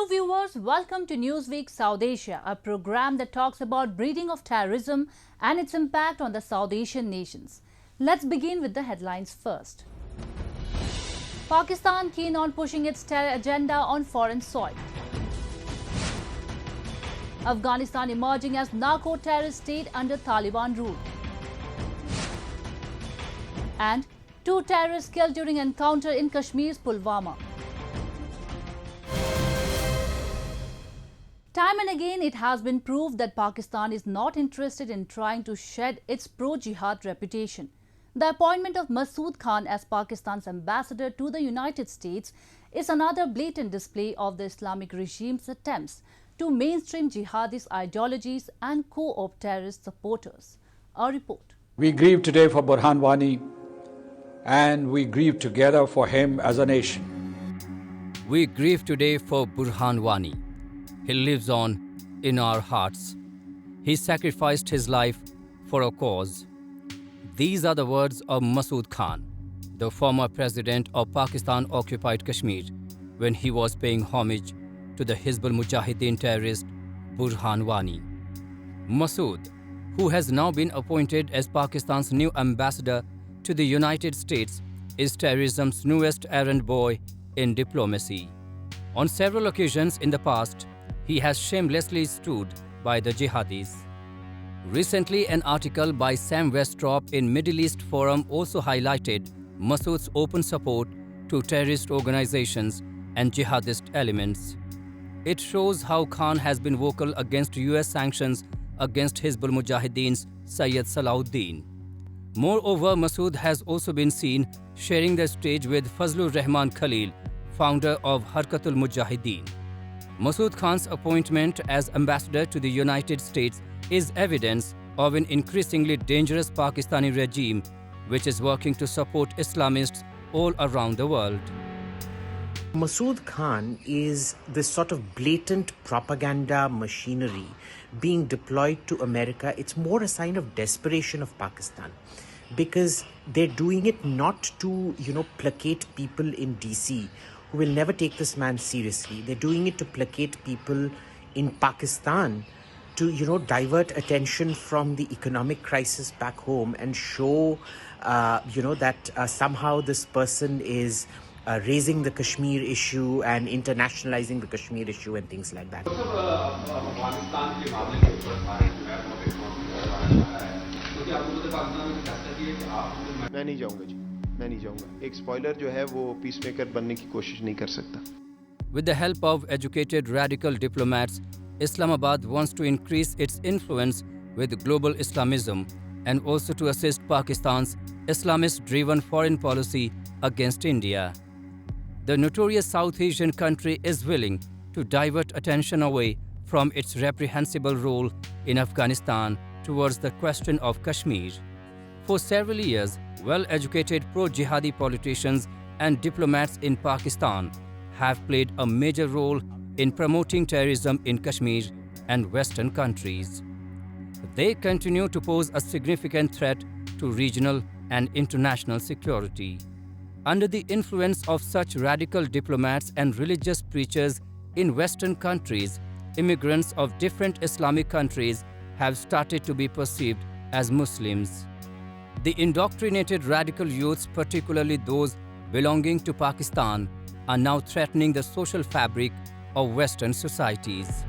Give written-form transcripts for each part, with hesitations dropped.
Hello viewers, welcome to Newsweek South Asia, a program that talks about breeding of terrorism and its impact on the South Asian nations. Let's begin with the headlines first. Pakistan keen on pushing its terror agenda on foreign soil. Afghanistan emerging as narco-terrorist state under Taliban rule. And 2 terrorists killed during encounter in Kashmir's Pulwama. Time and again, it has been proved that Pakistan is not interested in trying to shed its pro-jihad reputation. The appointment of Masood Khan as Pakistan's ambassador to the United States is another blatant display of the Islamic regime's attempts to mainstream jihadist ideologies and co-opt terrorist supporters. A report. We grieve today for Burhan Wani, and we grieve together for him as a nation. We grieve today for Burhan Wani. He lives on in our hearts. He sacrificed his life for a cause. These are the words of Masood Khan, the former president of Pakistan-occupied Kashmir, when he was paying homage to the Hizb ul-Mujahideen terrorist Burhan Wani. Masood, who has now been appointed as Pakistan's new ambassador to the United States, is terrorism's newest errand boy in diplomacy. On several occasions in the past, he has shamelessly stood by the jihadis. Recently, an article by Sam Westrop in Middle East Forum also highlighted Masood's open support to terrorist organizations and jihadist elements. It shows how Khan has been vocal against US sanctions against Hizb ul-Mujahideen's Sayyid Salahuddin. Moreover, Masood has also been seen sharing the stage with Fazlur Rahman Khalil, founder of Harkatul Mujahideen. Masood Khan's appointment as ambassador to the United States is evidence of an increasingly dangerous Pakistani regime which is working to support Islamists all around the world. Masood Khan is this sort of blatant propaganda machinery being deployed to America. It's more a sign of desperation of Pakistan, because they're doing it not to, placate people in DC who will never take this man seriously. They're doing it to placate people in Pakistan, to, divert attention from the economic crisis back home and show, that somehow this person is raising the Kashmir issue and internationalizing the Kashmir issue and things like that. मैं नहीं जाऊंगा जी, मैं नहीं जाऊंगा. एक spoiler जो है वो पीसमेकर बनने की कोशिश नहीं कर सकता. With the help of educated radical diplomats, Islamabad wants to increase its influence with global Islamism and also to assist Pakistan's Islamist-driven foreign policy against India. The notorious South Asian country is willing to divert attention away from its reprehensible role in Afghanistan towards the question of Kashmir. For several years, well-educated pro-jihadi politicians and diplomats in Pakistan have played a major role in promoting terrorism in Kashmir and Western countries. They continue to pose a significant threat to regional and international security. Under the influence of such radical diplomats and religious preachers in Western countries, immigrants of different Islamic countries have started to be perceived as Muslims. The indoctrinated radical youths, particularly those belonging to Pakistan, are now threatening the social fabric of Western societies.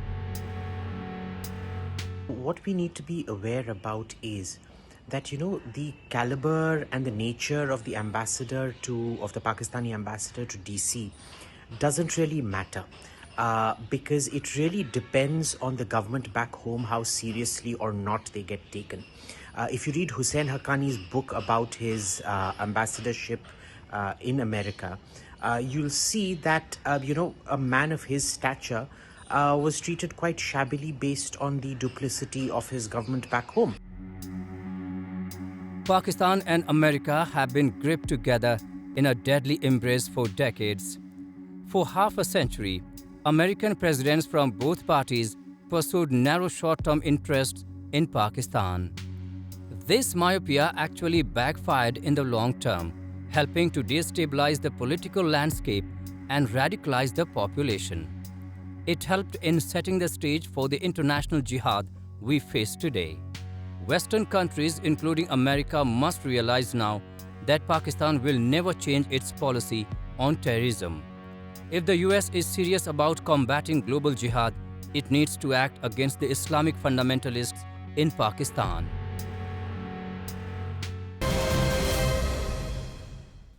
What we need to be aware about is that, the caliber and the nature of the Pakistani ambassador to DC doesn't really matter. Because it really depends on the government back home how seriously or not they get taken. If you read Hussein Haqqani's book about his ambassadorship in America, you'll see that, a man of his stature was treated quite shabbily based on the duplicity of his government back home. Pakistan and America have been gripped together in a deadly embrace for decades. For half a century, American presidents from both parties pursued narrow short-term interests in Pakistan. This myopia actually backfired in the long term, helping to destabilize the political landscape and radicalize the population. It helped in setting the stage for the international jihad we face today. Western countries, including America, must realize now that Pakistan will never change its policy on terrorism. If the US is serious about combating global jihad, it needs to act against the Islamic fundamentalists in Pakistan.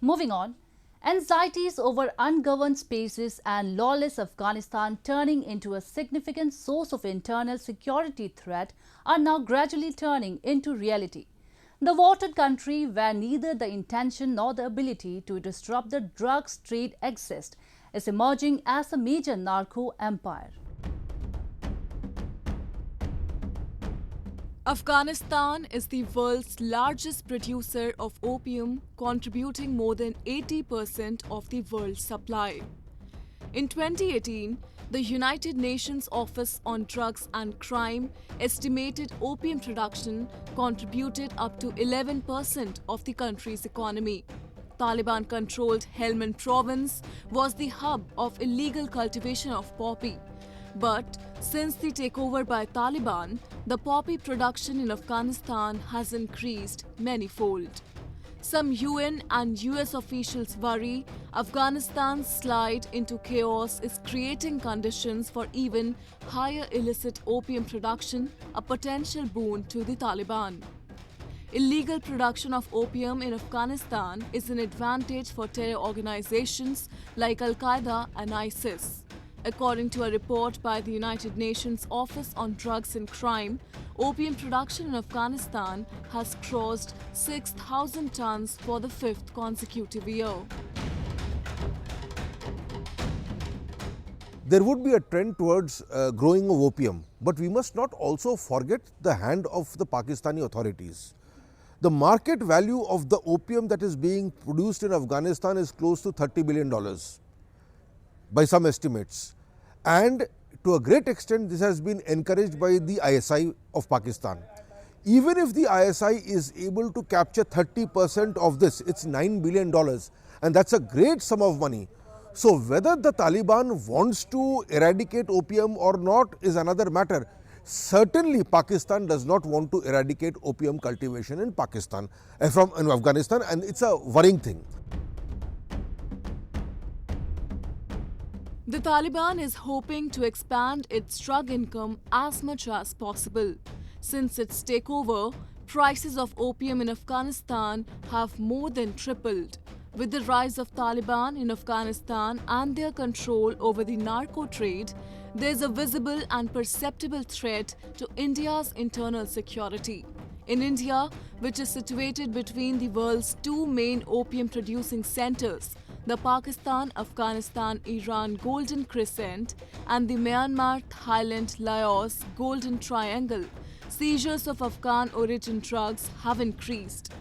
Moving on, anxieties over ungoverned spaces and lawless Afghanistan turning into a significant source of internal security threat are now gradually turning into reality. The watered country, where neither the intention nor the ability to disrupt the drugs trade exist, is emerging as a major narco empire. Afghanistan is the world's largest producer of opium, contributing more than 80% of the world's supply. In 2018, the United Nations Office on Drugs and Crime estimated opium production contributed up to 11% of the country's economy. Taliban-controlled Helmand province was the hub of illegal cultivation of poppy. But since the takeover by Taliban, the poppy production in Afghanistan has increased many-fold. Some UN and US officials worry Afghanistan's slide into chaos is creating conditions for even higher illicit opium production, a potential boon to the Taliban. Illegal production of opium in Afghanistan is an advantage for terror organizations like Al-Qaeda and ISIS. According to a report by the United Nations Office on Drugs and Crime, opium production in Afghanistan has crossed 6,000 tons for the fifth consecutive year. There would be a trend towards growing of opium, but we must not also forget the hand of the Pakistani authorities. The market value of the opium that is being produced in Afghanistan is close to $30 billion by some estimates. And to a great extent, this has been encouraged by the ISI of Pakistan. Even if the ISI is able to capture 30% of this, it's $9 billion, and that's a great sum of money. So whether the Taliban wants to eradicate opium or not is another matter. Certainly, Pakistan does not want to eradicate opium cultivation in Afghanistan, and it's a worrying thing. The Taliban is hoping to expand its drug income as much as possible. Since its takeover, prices of opium in Afghanistan have more than tripled. With the rise of Taliban in Afghanistan and their control over the narco trade, there is a visible and perceptible threat to India's internal security. In India, which is situated between the world's two main opium-producing centers, the Pakistan-Afghanistan-Iran Golden Crescent and the Myanmar-Thailand-Laos Golden Triangle, seizures of Afghan-origin drugs have increased.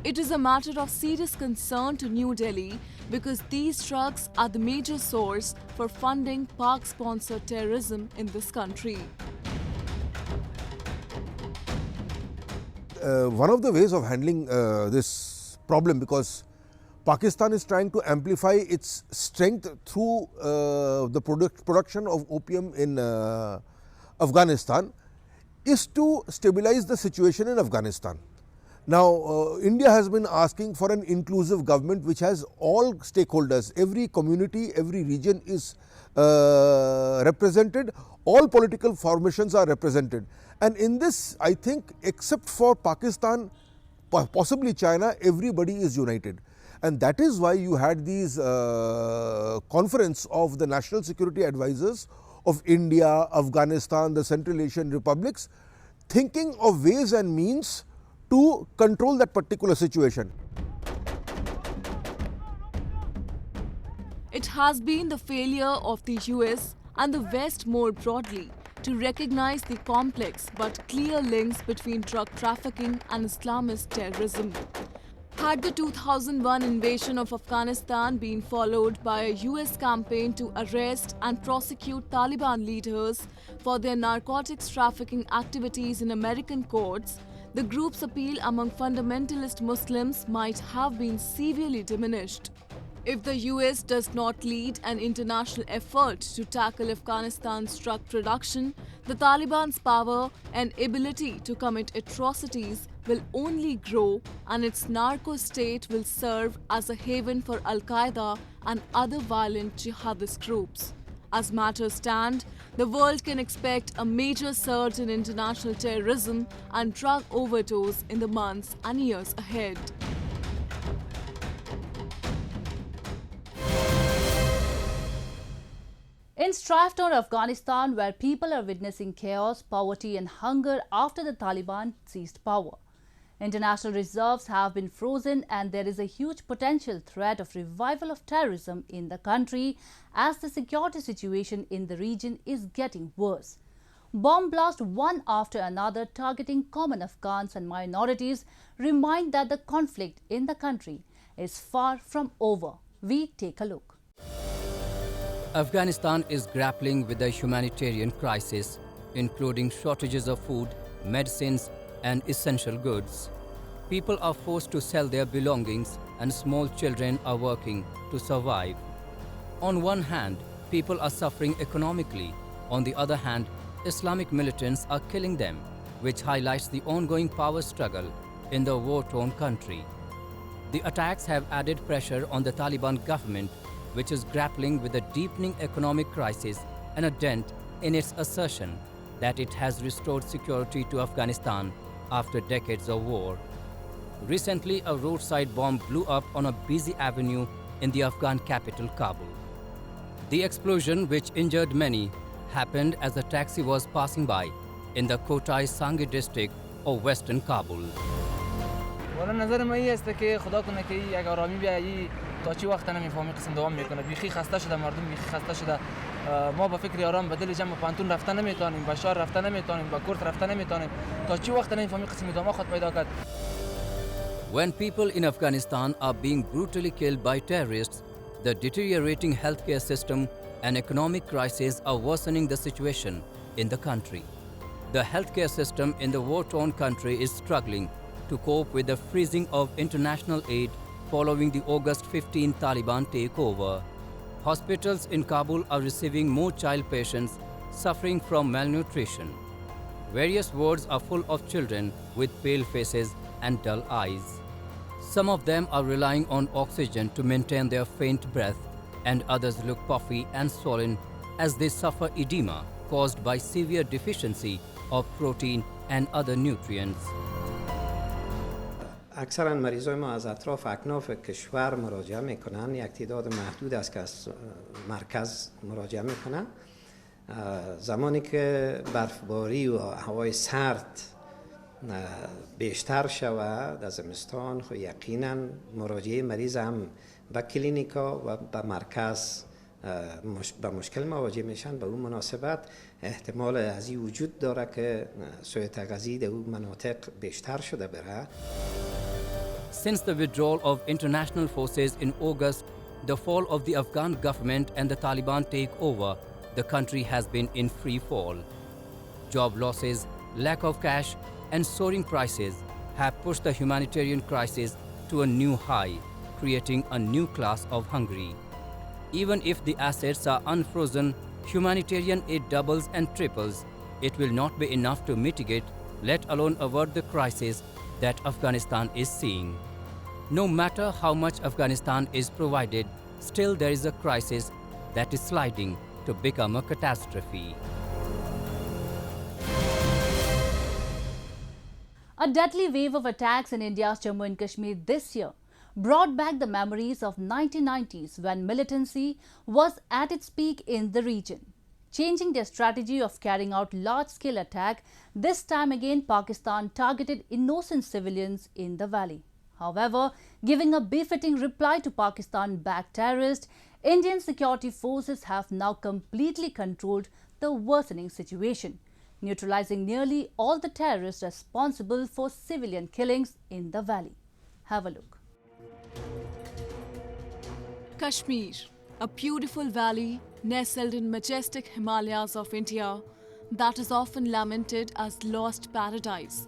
It is a matter of serious concern to New Delhi because these drugs are the major source for funding Pak-sponsored terrorism in this country. One of the ways of handling this problem, because Pakistan is trying to amplify its strength through the production of opium in Afghanistan, is to stabilize the situation in Afghanistan. Now, India has been asking for an inclusive government which has all stakeholders, every community, every region is represented, all political formations are represented. And in this, I think, except for Pakistan, possibly China, everybody is united. And that is why you had these conference of the national security advisors of India, Afghanistan, the Central Asian republics, thinking of ways and means to control that particular situation. It has been the failure of the US and the West more broadly to recognize the complex but clear links between drug trafficking and Islamist terrorism. Had the 2001 invasion of Afghanistan been followed by a US campaign to arrest and prosecute Taliban leaders for their narcotics trafficking activities in American courts, the group's appeal among fundamentalist Muslims might have been severely diminished. If the US does not lead an international effort to tackle Afghanistan's drug production, the Taliban's power and ability to commit atrocities will only grow, and its narco state will serve as a haven for Al-Qaeda and other violent jihadist groups. As matters stand, the world can expect a major surge in international terrorism and drug overdose in the months and years ahead. In strife-torn Afghanistan, where people are witnessing chaos, poverty and hunger after the Taliban seized power, international reserves have been frozen and there is a huge potential threat of revival of terrorism in the country as the security situation in the region is getting worse. Bomb blasts one after another targeting common Afghans and minorities remind that the conflict in the country is far from over. We take a look. Afghanistan is grappling with a humanitarian crisis, including shortages of food, medicines, and essential goods. People are forced to sell their belongings, and small children are working to survive. On one hand, people are suffering economically. On the other hand, Islamic militants are killing them, which highlights the ongoing power struggle in the war-torn country. The attacks have added pressure on the Taliban government, which is grappling with a deepening economic crisis and a dent in its assertion that it has restored security to Afghanistan after decades of war. Recently, a roadside bomb blew up on a busy avenue in the Afghan capital, Kabul. The explosion, which injured many, happened as a taxi was passing by in the Kotai Sangi district of western Kabul. والا نظر من این است که خدا کنه که یک آرامی بیایی تا چی وقت نمیفهمی قسم دوام میکنه بیخی خسته شده مردم بیخی خسته شده ما با فکر آرام بدل جمع پانتون رفتن نمیتونیم با شهر رفتن نمیتونیم با کورت رفتن نمیتونیم تا چی وقت نمیفهمی قسم دوام خود پیدا کرد. When people in Afghanistan are being brutally killed by terrorists, the deteriorating healthcare system and economic crisis are worsening the situation in the country. The healthcare system in the war-torn country is struggling to cope with the freezing of international aid following the August 15 Taliban takeover. Hospitals in Kabul are receiving more child patients suffering from malnutrition. Various wards are full of children with pale faces and dull eyes. Some of them are relying on oxygen to maintain their faint breath, and others look puffy and swollen as they suffer edema caused by severe deficiency of protein and other nutrients. اکثرا مریضای ما از اطراف اکناف کشور مراجعه میکنن، یک تعداد محدود است که از مرکز مراجعه میکنن. زمانی که برفباری و هوای سرد بیشتر شود در زمستان خب یقینا مراجعه مریض هم به کلینیکا و به مرکز به مشکل مواجه میشن. به اون مناسبت احتمال از این وجود داره که سوء تغذیه در اون مناطق بیشتر شده بره. Since the withdrawal of international forces in August, the fall of the Afghan government and the Taliban takeover, the country has been in free fall. Job losses, lack of cash, and soaring prices have pushed the humanitarian crisis to a new high, creating a new class of hungry. Even if the assets are unfrozen, humanitarian aid doubles and triples, it will not be enough to mitigate, let alone avert the crisis that Afghanistan is seeing. No matter how much Afghanistan is provided, still there is a crisis that is sliding to become a catastrophe. A deadly wave of attacks in India's Jammu and Kashmir this year brought back the memories of 1990s when militancy was at its peak in the region. Changing their strategy of carrying out large-scale attack, this time again Pakistan targeted innocent civilians in the valley. However, giving a befitting reply to Pakistan-backed terrorists, Indian security forces have now completely controlled the worsening situation, neutralizing nearly all the terrorists responsible for civilian killings in the valley. Have a look. Kashmir, a beautiful valley nestled in majestic Himalayas of India that is often lamented as lost paradise.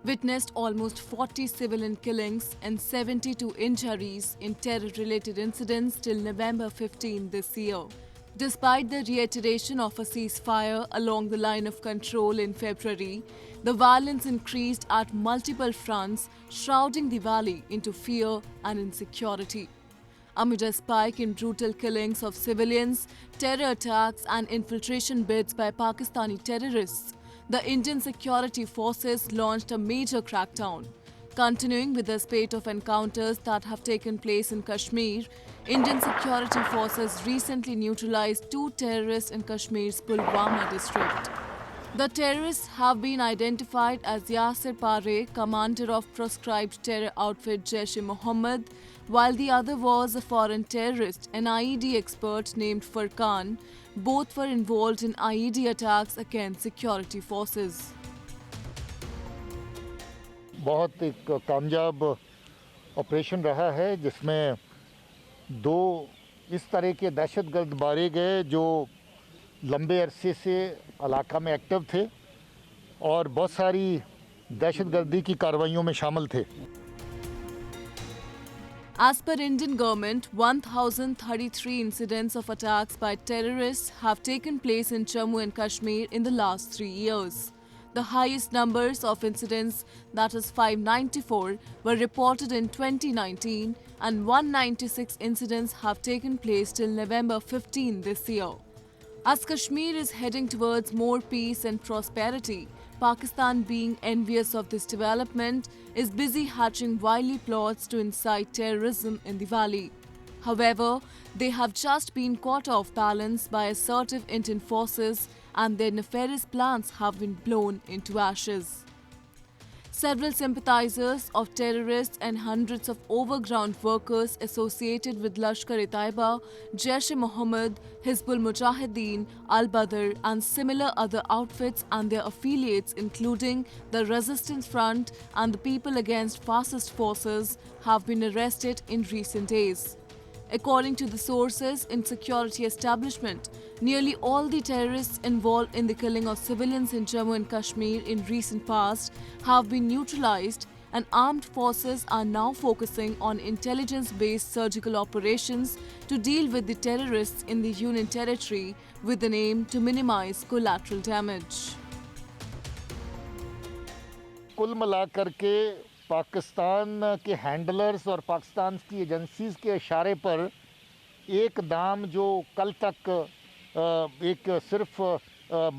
witnessed almost 40 civilian killings and 72 injuries in terror-related incidents till November 15 this year. Despite the reiteration of a ceasefire along the line of control in February, the violence increased at multiple fronts, shrouding the valley into fear and insecurity. Amid a spike in brutal killings of civilians, terror attacks and infiltration bids by Pakistani terrorists, the Indian security forces launched a major crackdown. Continuing with the spate of encounters that have taken place in Kashmir, Indian security forces recently neutralized 2 terrorists in Kashmir's Pulwama district. The terrorists have been identified as Yasir Pare, commander of proscribed terror outfit Jaish-e-Mohammed, while the other was a foreign terrorist, an IED expert named Furqan. Both were involved in IED attacks against security forces. बहुत एक कामयाब operation रहा है जिसमें 2 इस तरह के दहशतगर्द मारे गए जो लंबे अरसे से इलाका में एक्टिव थे और बहुत सारी दहशतगर्दी की कार्रवाइयों में शामिल थे. As per Indian government, 1,033 incidents of attacks by terrorists have taken place in Jammu and Kashmir in the last 3 years. The highest numbers of incidents, that is 594, were reported in 2019 and 196 incidents have taken place till November 15 this year. As Kashmir is heading towards more peace and prosperity, Pakistan, being envious of this development, is busy hatching wily plots to incite terrorism in the valley. However, they have just been caught off balance by assertive Indian forces and their nefarious plans have been blown into ashes. Several sympathizers of terrorists and hundreds of overground workers associated with Lashkar-e-Taiba, Jaish-e-Mohammed, Hizbul Mujahideen, Al-Badr and similar other outfits and their affiliates including the Resistance Front and the People Against Fascist Forces have been arrested in recent days. According to the sources in security establishment, nearly all the terrorists involved in the killing of civilians in Jammu and Kashmir in recent past have been neutralized and armed forces are now focusing on intelligence-based surgical operations to deal with the terrorists in the Union territory with the aim to minimize collateral damage. कुल मिलाकर के पाकिस्तान के handlers और पाकिस्तान की agencies के इशारे पर एक दाम जो कल तक एक सिर्फ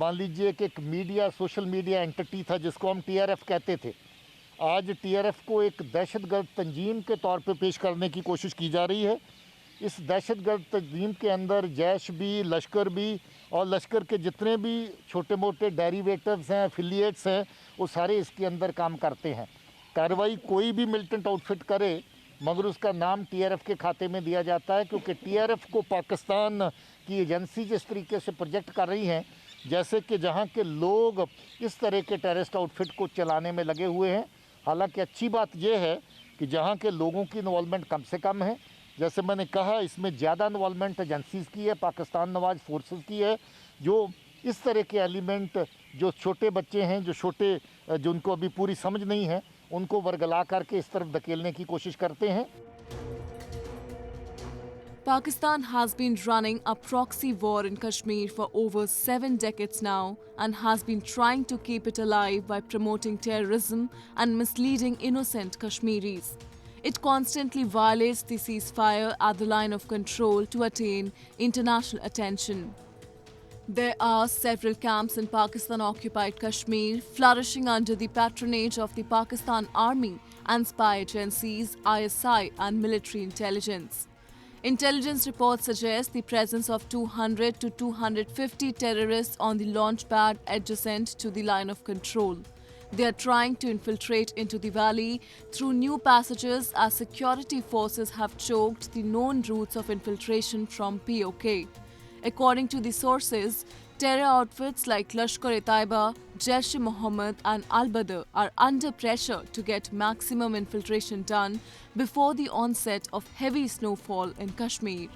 मान लीजिए कि एक मीडिया सोशल मीडिया एंटिटी था जिसको हम टीआरएफ कहते थे, आज टीआरएफ को एक दहशतगर्द तंजीम के तौर पे पेश करने की कोशिश की जा रही है. इस दहशतगर्द तंजीम के अंदर जैश भी, लश्कर भी और लश्कर के जितने भी छोटे मोटे डेरिवेटिव्स हैं, एफिलिएट्स हैं, वो सारे इसके अंदर काम करते हैं. कार्रवाई कोई भी मिलिटेंट आउटफिट करे मगर उसका नाम टीआरएफ के खाते में दिया जाता है क्योंकि टीआरएफ को पाकिस्तान की एजेंसी जिस तरीके से प्रोजेक्ट कर रही हैं जैसे कि जहां के लोग इस तरह के टेररिस्ट आउटफिट को चलाने में लगे हुए हैं. हालांकि अच्छी बात यह है कि जहां के लोगों की इन्वॉल्वमेंट कम से कम है. जैसे मैंने कहा इसमें ज़्यादा इन्वॉल्वमेंट एजेंसीज़ की है, पाकिस्तान नवाज फोर्सेस की है, जो इस तरह के एलिमेंट जो छोटे बच्चे हैं, जो उनको अभी पूरी समझ नहीं है, उनको वर्गला करके इस तरफ धकेलने की कोशिश करते हैं. Pakistan has been running a proxy war in Kashmir for over 7 decades now and has been trying to keep it alive by promoting terrorism and misleading innocent Kashmiris. It constantly violates the ceasefire at the line of control to attain international attention. There are several camps in Pakistan-occupied Kashmir flourishing under the patronage of the Pakistan Army and spy agencies, ISI and military intelligence. Intelligence reports suggest the presence of 200 to 250 terrorists on the launch pad adjacent to the line of control. They are trying to infiltrate into the valley through new passages as security forces have choked the known routes of infiltration from POK. According to the sources, terror outfits like Lashkar-e-Taiba, Jaish-e-Mohammed and Al-Badr are under pressure to get maximum infiltration done before the onset of heavy snowfall in Kashmir.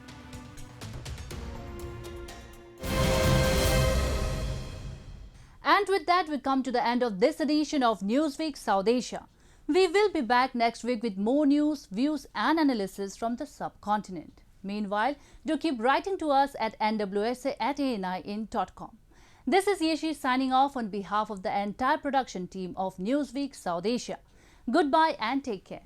And with that, that, we come to the end of this edition of Newsweek South Asia. We will be back next week with more news, views and analysis from the subcontinent. Meanwhile, do keep writing to us at nwsa@anin.com. This is Yeshi signing off on behalf of the entire production team of Newsweek South Asia. Goodbye and take care.